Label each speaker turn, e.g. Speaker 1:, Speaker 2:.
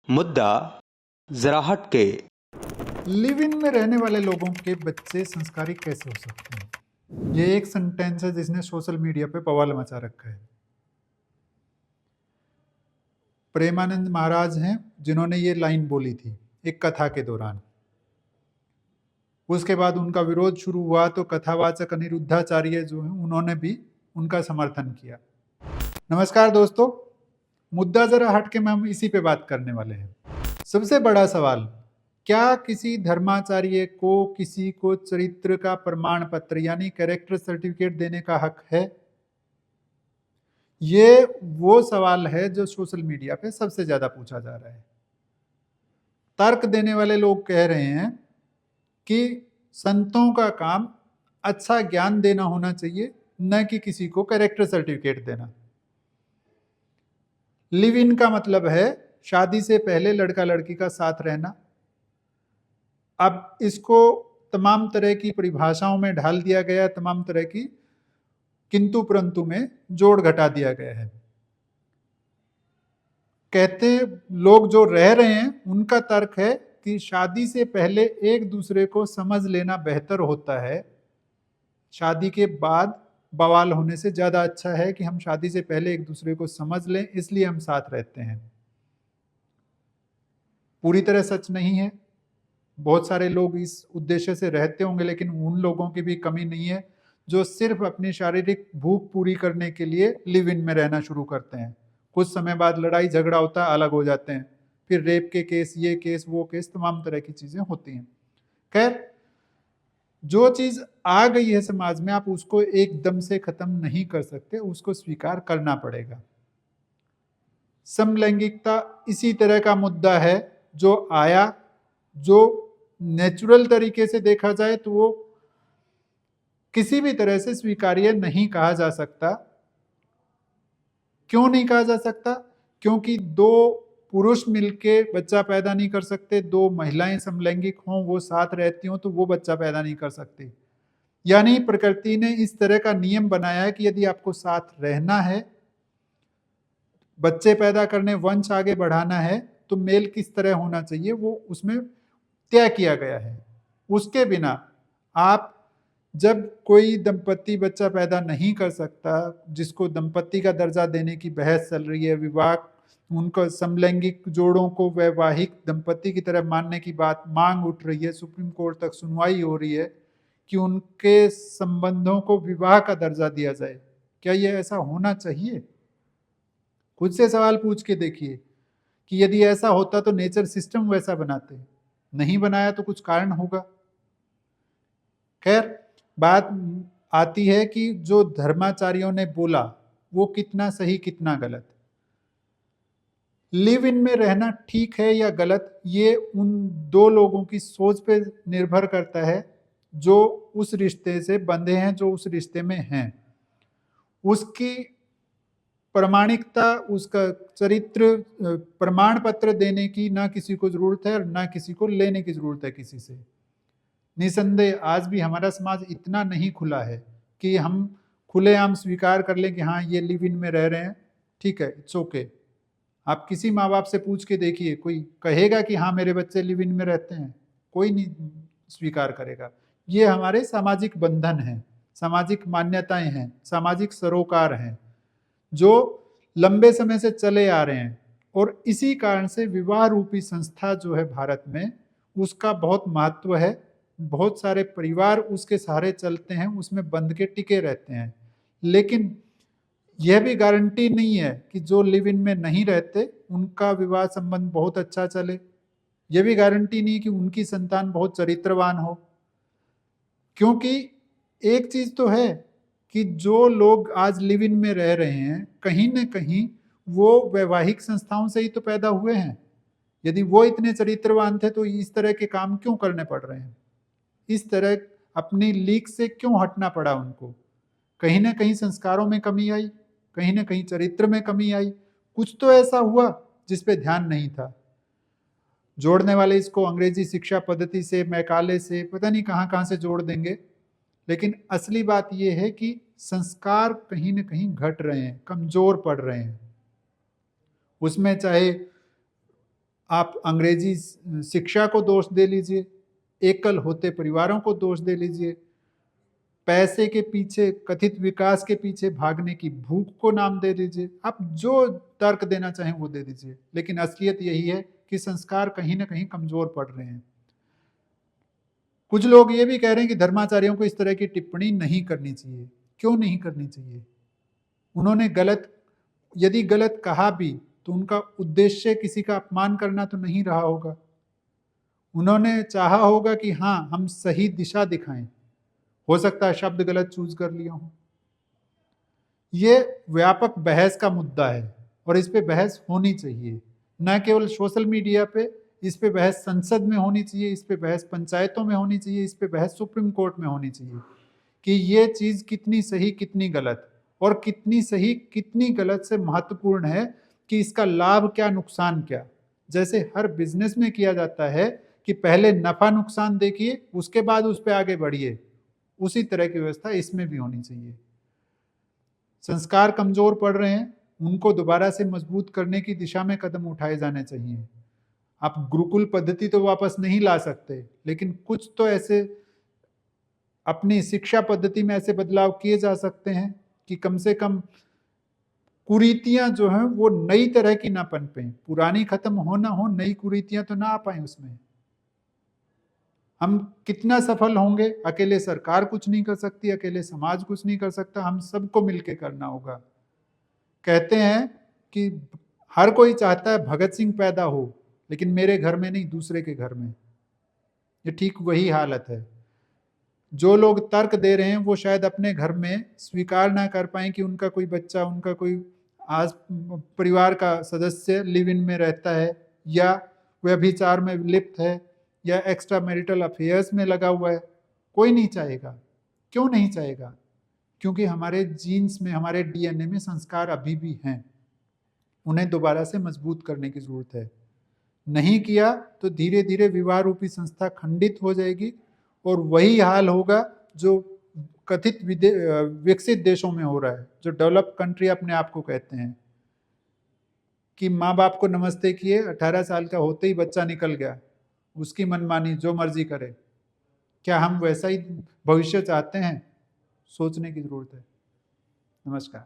Speaker 1: मुद्दा जरा हटके।
Speaker 2: लिव इन में रहने वाले लोगों के बच्चे संस्कारी कैसे हो सकते हैं? ये एक सेंटेंस है जिसने सोशल मीडिया पे बवाल मचा रखा है। प्रेमानंद महाराज हैं जिन्होंने ये लाइन बोली थी एक कथा के दौरान। उसके बाद उनका विरोध शुरू हुआ तो कथावाचक अनिरुद्धाचार्य जो हैं उन्होंने भी उनका समर्थन किया। नमस्कार दोस्तों, मुद्दा जरा हटके में हम इसी पे बात करने वाले हैं। सबसे बड़ा सवाल, क्या किसी धर्माचार्य को किसी को चरित्र का प्रमाण पत्र यानी कैरेक्टर सर्टिफिकेट देने का हक है? ये वो सवाल है जो सोशल मीडिया पे सबसे ज्यादा पूछा जा रहा है। तर्क देने वाले लोग कह रहे हैं कि संतों का काम अच्छा ज्ञान देना होना चाहिए, न कि किसी को कैरेक्टर सर्टिफिकेट देना। लिव इन का मतलब है शादी से पहले लड़का लड़की का साथ रहना। अब इसको तमाम तरह की परिभाषाओं में ढाल दिया गया, तमाम तरह की किंतु परंतु में जोड़ घटा दिया गया है। कहते लोग जो रह रहे हैं उनका तर्क है कि शादी से पहले एक दूसरे को समझ लेना बेहतर होता है। शादी के बाद बवाल होने से ज्यादा अच्छा है कि हम शादी से पहले एक दूसरे को समझ लें, इसलिए हम साथ रहते हैं। पूरी तरह सच नहीं है, बहुत सारे लोग इस उद्देश्य से रहते होंगे, लेकिन उन लोगों की भी कमी नहीं है जो सिर्फ अपनी शारीरिक भूख पूरी करने के लिए लिव इन में रहना शुरू करते हैं। कुछ समय बाद लड़ाई झगड़ा होता है, अलग हो जाते हैं, फिर रेप के केस, ये केस, वो केस, तमाम तरह की चीजें होती हैं। खैर, जो चीज आ गई है समाज में आप उसको एकदम से खत्म नहीं कर सकते, उसको स्वीकार करना पड़ेगा। समलैंगिकता इसी तरह का मुद्दा है जो आया, जो नेचुरल तरीके से देखा जाए तो वो किसी भी तरह से स्वीकार्य नहीं कहा जा सकता। क्यों नहीं कहा जा सकता? क्योंकि दो पुरुष मिलके बच्चा पैदा नहीं कर सकते, दो महिलाएं समलैंगिक हों, वो साथ रहती हों, तो वो बच्चा पैदा नहीं कर सकती। यानी प्रकृति ने इस तरह का नियम बनाया है कि यदि आपको साथ रहना है, बच्चे पैदा करने, वंश आगे बढ़ाना है, तो मेल किस तरह होना चाहिए वो उसमें तय किया गया है। उसके बिना आप जब कोई दंपति बच्चा पैदा नहीं कर सकता, जिसको दंपति का दर्जा देने की बहस चल रही है, विवाह, उनको समलैंगिक जोड़ों को वैवाहिक दंपति की तरह मानने की बात मांग उठ रही है, सुप्रीम कोर्ट तक सुनवाई हो रही है कि उनके संबंधों को विवाह का दर्जा दिया जाए। क्या यह ऐसा होना चाहिए? खुद से सवाल पूछ के देखिए कि यदि ऐसा होता तो नेचर सिस्टम वैसा बनाते, नहीं बनाया तो कुछ कारण होगा। खैर, बात आती है कि जो धर्माचार्यों ने बोला वो कितना सही कितना गलत। लिव इन में रहना ठीक है या गलत, ये उन दो लोगों की सोच पे निर्भर करता है जो उस रिश्ते से बंधे हैं, जो उस रिश्ते में हैं। उसकी प्रामाणिकता, उसका चरित्र प्रमाण पत्र देने की ना किसी को जरूरत है और ना किसी को लेने की जरूरत है किसी से। निसंदेह आज भी हमारा समाज इतना नहीं खुला है कि हम खुलेआम स्वीकार कर लें कि हाँ ये लिव इन में रह रहे हैं, ठीक है, इट्स ओके। आप किसी माँ बाप से पूछ के देखिए, कोई कहेगा कि हाँ मेरे बच्चे लिव इन में रहते हैं? कोई नहीं स्वीकार करेगा। ये हमारे सामाजिक बंधन हैं, सामाजिक मान्यताएं हैं, सामाजिक सरोकार हैं जो लंबे समय से चले आ रहे हैं। और इसी कारण से विवाह रूपी संस्था जो है भारत में, उसका बहुत महत्व है। बहुत सारे परिवार उसके सहारे चलते हैं, उसमें बंध के टिके रहते हैं। लेकिन यह भी गारंटी नहीं है कि जो लिव इन में नहीं रहते उनका विवाह संबंध बहुत अच्छा चले। यह भी गारंटी नहीं कि उनकी संतान बहुत चरित्रवान हो। क्योंकि एक चीज तो है कि जो लोग आज लिव इन में रह रहे हैं, कहीं ना कहीं वो वैवाहिक संस्थाओं से ही तो पैदा हुए हैं। यदि वो इतने चरित्रवान थे तो इस तरह के काम क्यों करने पड़ रहे हैं? इस तरह अपनी लीक से क्यों हटना पड़ा उनको? कहीं ना कहीं संस्कारों में कमी आई, कहीं ना कहीं चरित्र में कमी आई, कुछ तो ऐसा हुआ जिस पे ध्यान नहीं था। जोड़ने वाले इसको अंग्रेजी शिक्षा पद्धति से, मैकाले से, पता नहीं कहाँ कहाँ से जोड़ देंगे। लेकिन असली बात यह है कि संस्कार कहीं ना कहीं घट रहे हैं, कमजोर पड़ रहे हैं। उसमें चाहे आप अंग्रेजी शिक्षा को दोष दे लीजिए, एकल होते परिवारों को दोष दे लीजिए, पैसे के पीछे, कथित विकास के पीछे भागने की भूख को नाम दे दीजिए। आप जो तर्क देना चाहें वो दे दीजिए, लेकिन असलियत यही है कि संस्कार कहीं ना कहीं कमजोर पड़ रहे हैं। कुछ लोग ये भी कह रहे हैं कि धर्माचार्यों को इस तरह की टिप्पणी नहीं करनी चाहिए। क्यों नहीं करनी चाहिए? उन्होंने यदि गलत कहा भी तो उनका उद्देश्य किसी का अपमान करना तो नहीं रहा होगा। उन्होंने चाहा होगा कि हाँ, हम सही दिशा दिखाएं। हो सकता है शब्द गलत चूज कर लिया हो। ये व्यापक बहस का मुद्दा है और इस पे बहस होनी चाहिए, न केवल सोशल मीडिया पे। इस पे बहस संसद में होनी चाहिए, इस पे बहस पंचायतों में होनी चाहिए, इस पे बहस सुप्रीम कोर्ट में होनी चाहिए कि ये चीज कितनी सही कितनी गलत, और कितनी सही कितनी गलत से महत्वपूर्ण है कि इसका लाभ क्या नुकसान क्या। जैसे हर बिजनेस में किया जाता है कि पहले नफा नुकसान देखिए, उसके बाद उस पर आगे बढ़िए, उसी तरह की व्यवस्था इसमें भी होनी चाहिए। संस्कार कमजोर पड़ रहे हैं, उनको दोबारा से मजबूत करने की दिशा में कदम उठाए जाने चाहिए। आप गुरुकुल पद्धति तो वापस नहीं ला सकते, लेकिन कुछ तो ऐसे अपनी शिक्षा पद्धति में ऐसे बदलाव किए जा सकते हैं कि कम से कम कुरीतियां जो हैं वो नई तरह की ना पनपें। पुरानी खत्म हो ना हो, नई कुरीतियां तो ना आ पाए उसमें। हम कितना सफल होंगे, अकेले सरकार कुछ नहीं कर सकती, अकेले समाज कुछ नहीं कर सकता, हम सबको मिलकर करना होगा। कहते हैं कि हर कोई चाहता है भगत सिंह पैदा हो, लेकिन मेरे घर में नहीं, दूसरे के घर में। ये ठीक वही हालत है। जो लोग तर्क दे रहे हैं वो शायद अपने घर में स्वीकार ना कर पाए कि उनका कोई बच्चा, उनका कोई आज परिवार का सदस्य लिव इन में रहता है, या व्यभिचार में लिप्त है, या एक्स्ट्रा मैरिटल अफेयर्स में लगा हुआ है। कोई नहीं चाहेगा। क्यों नहीं चाहेगा? क्योंकि हमारे जीन्स में, हमारे डीएनए में संस्कार अभी भी हैं। उन्हें दोबारा से मजबूत करने की जरूरत है। नहीं किया तो धीरे धीरे विवाह रूपी संस्था खंडित हो जाएगी, और वही हाल होगा जो कथित विकसित देशों में हो रहा है, जो डेवलप कंट्री अपने आप को कहते हैं, कि माँ बाप को नमस्ते किए, 18 साल का होते ही बच्चा निकल गया, उसकी मनमानी जो मर्जी करे। क्या हम वैसा ही भविष्य चाहते हैं? सोचने की जरूरत है। नमस्कार।